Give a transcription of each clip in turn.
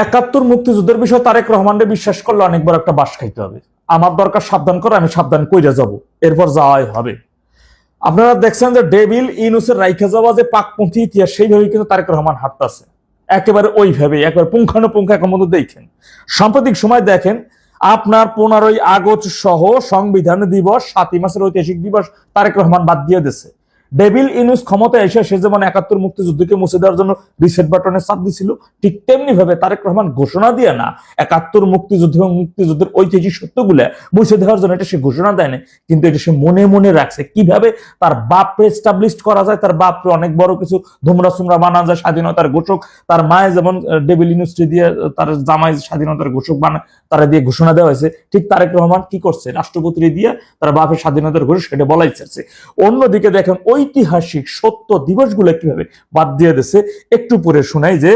একাত্তর মুক্তিযুদ্ধের বিষয়ে তারেক রহমানকে বিশ্বাস করলে অনেক বড় একটা বাস খাইতে হবে। আমার দরকার সাবধান করে, আমি সাবধান কইরা যাব, এরপর যাওয়াই হবে। আপনারা দেখছেন যে ডেভিল ইউনূসের রাইখা যাওয়া যে পাকপন্থী ইতিহাস, সেইভাবেই কিন্তু তারেক রহমান হাঁটতেছে, একেবারে ওইভাবে, একবার পুঙ্খানুপুঙ্খ এখন মধ্যে দেখেন। সাম্প্রতিক সময় দেখেন আপনার 15ই আগস্ট সহ সংবিধান দিবস, 7ই মাসের ঐতিহাসিক দিবস তারেক রহমান বাদ দিয়ে দিছে। ডেভিল ইউনূস ক্ষমতায় এসে সে যেমন 71 মুক্তিযুদ্ধকে মুছে দেওয়ার জন্য রিসেট বাটনে চাপ দিছিল, ঠিক তেমনি ভাবে তারেক রহমান ঘোষণা দিয়ে না 71 মুক্তিযুদ্ধ এবং মুক্তিযুদ্ধের ঐতিহাসিক সত্যগুলা মুছে দেওয়ার জন্য এটা সে ঘোষণা দেয় না, কিন্তু এটা সে মনে মনে রাখছে। কিভাবে তার বাপরে এস্টাবলিশ করা যায়, তার বাপরে অনেক বড় কিছু ধুমরা সুমরা বানা যায়, স্বাধীনতার ঘোষক। তার মায়ে যেমন ডেভিল ইউনূসকে দিয়ে তার জামাই স্বাধীনতার ঘোষক বানায়, তারা দিয়ে ঘোষণা দেওয়া হয়েছে, ঠিক তারেক রহমান কি করছে, রাষ্ট্রপতি দিয়ে তার বাপের স্বাধীনতার ঘোষক সেটা বলাই চাচ্ছে। অন্যদিকে দেখেন ঐতিহাসিক সত্য দিবসগুলো কিভাবে বাদ দিয়ে দিচ্ছে। একটু পরে শোনাই যে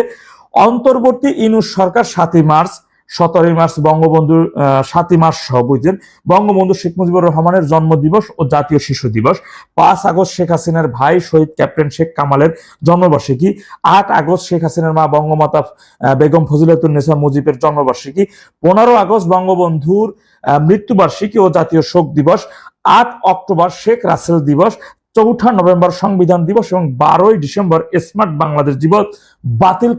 অন্তর্বর্তী ইউনূস সরকার 7ই মার্চ, 17ই মার্চ বঙ্গবন্ধুর 7ই মার্চ সহ বুঝছেন বঙ্গবন্ধু শেখ মুজিবুর রহমানের জন্মদিবস ও জাতীয় শিশু দিবস, 5 আগস্ট শেখ হাসিনার ভাই শহীদ ক্যাপ্টেন শেখ কামালের জন্মবার্ষিকী, 8 আগস্ট শেখ হাসিনার মা বঙ্গমাতা বেগম ফজিলাতুন্নেসা মুজিবের জন্মবার্ষিকী, 15 আগস্ট বঙ্গবন্ধুর মৃত্যুবার্ষিকী ও জাতীয় শোক দিবস, 8 অক্টোবর শেখ রাসেল দিবস, 4 নভেম্বর সংবিধান দিবস এবং 12ই ডিসেম্বর স্মার্ট বাংলাদেশ দিবস বাতিল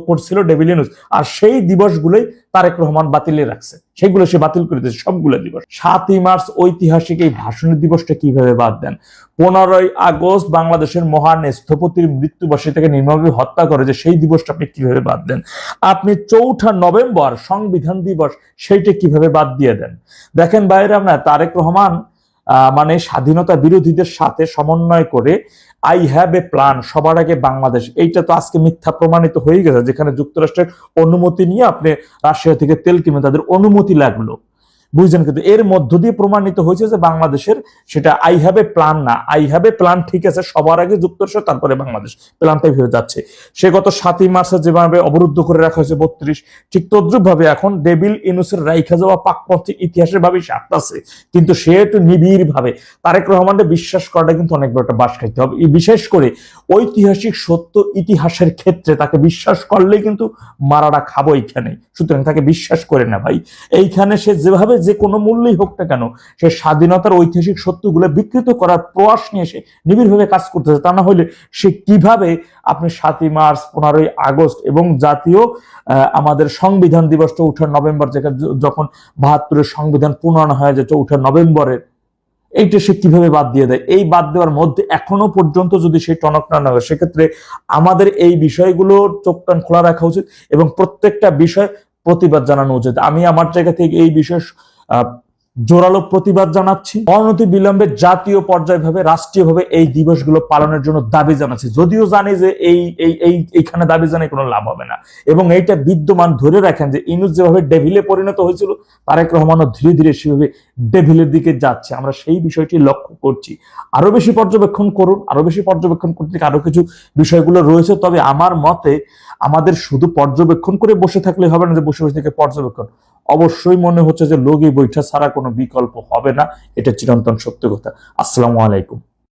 করছিল ডেভিল ইউনূস। আর সেই দিবসগুলোই তারেক রহমান বাতিলে রাখছে, সেগুলো সে বাতিল করে দিয়েছে সবগুলো দিবস। 7ই মার্চ ঐতিহাসিক এই ভাষণ দিবসটা কিভাবে বাদ দেন? 15ই আগস্ট বাংলাদেশের মহান স্থপতির মৃত্যুবার্ষিকী থেকে নির্মমভাবে হত্যা করে যে সেই দিবসটা আপনি কিভাবে বাদ দেন? আপনি 4 নভেম্বর সংবিধান দিবস সেইটা কিভাবে বাদ দিয়ে দেন? দেখেন বাইরে আমরা তারেক রহমান মানে স্বাধীনতা বিরোধীদের সাথে সমন্বয় করে আই হ্যাভ এ প্ল্যান, সবার আগে বাংলাদেশ, এইটা তো আজকে মিথ্যা প্রমাণিত হয়ে গেছে। যেখানে যুক্তরাষ্ট্রের অনুমতি নিয়ে আপনি রাশিয়া থেকে তেল কিনে তাদের অনুমতি লাগলো, বুঝছেন, কিন্তু এর মধ্য দিয়ে প্রমাণিত হয়েছে যে বাংলাদেশের সেটা আই হ্যাভ এ প্ল্যান না। আই হ্যাভ এ প্ল্যান ঠিক আছে, সবার আগে যুক্তরাষ্ট্র তারপরে বাংলাদেশ, প্ল্যানটাই ভেবে যাচ্ছে। সে গত 7ই মার্চে যেভাবে অবরুদ্ধ করে রাখা হয়েছে 32, ঠিক তদ্রুপ ভাবে এখন ডেভিল ইউনূসের রাইখা যাওয়া পাকপন্থী ইতিহাসের ভাবে সে আসতেছে, কিন্তু সে একটু নিবিড় ভাবে তারেক রহমানকে বিশ্বাস করাটা কিন্তু অনেক বড় একটা বাস খাইতে হবে। বিশেষ করে ঐতিহাসিক সত্য ইতিহাসের ক্ষেত্রে তাকে বিশ্বাস করলেই কিন্তু মারাটা খাবো এইখানে। সুতরাং তাকে বিশ্বাস করে না ভাই। এইখানে সে যেভাবে যে কোনো মূল্যই হোক না কেন, সে স্বাধীনতার ঐতিহাসিক সত্যগুলো বিকৃত করার প্রয়াস নিয়ে সে নিবিড়ভাবে কাজ করতেছে। তা না হলে সে কিভাবে আপনি 7ই মার্চ, 15ই আগস্ট এবং জাতীয় আমাদের সংবিধান দিবস 4 নভেম্বর, যখন 72-এর সংবিধান প্রণয়ন হয় যে 4 নভেম্বরের, এইটা সে কিভাবে বাদ দিয়ে দেয়? এই বাদ দেওয়ার মধ্যে এখনো পর্যন্ত যদি সেই টনক না হয়, সেক্ষেত্রে আমাদের এই বিষয়গুলো চোখ কান খোলা রাখা উচিত এবং প্রত্যেকটা বিষয় প্রতিবাদ জানানো উচিত। আমি আমার জায়গা থেকে এই বিষয়ে জোরালো প্রতিবাদ জানাচ্ছি। অনতি বিলম্বে জাতীয় পর্যায়ভাবে, রাষ্ট্রীয়ভাবে এই দিবসগুলো পালনের জন্য দাবি জানাচ্ছি, যদিও জানি যে এইখানে দাবি জানাই কোনো লাভ হবে না। এবং এইটা বিদ্যমান ধরে রাখেন যে ইউনূস যেভাবে ডেভিলে পরিণত হয়েছিল, তারেক রহমানও ধীরে ধীরে সেভাবে ডেভিলের দিকে যাচ্ছে। আমরা সেই বিষয়টি লক্ষ্য করছি। আরো বেশি পর্যবেক্ষণ করুন, আরো বেশি পর্যবেক্ষণ করতে আরো কিছু বিষয়গুলো রয়েছে। তবে আমার মতে আমাদের শুধু পর্যবেক্ষণ করে বসে থাকলে হবে না, যে বসে বসে থেকে পর্যবেক্ষণ। অবশ্যই মনে হচ্ছে যে লগি বৈঠা ছাড়া কোনো বিকল্প হবে না, এটা চিরন্তন সত্য কথা। আসসালামু আলাইকুম।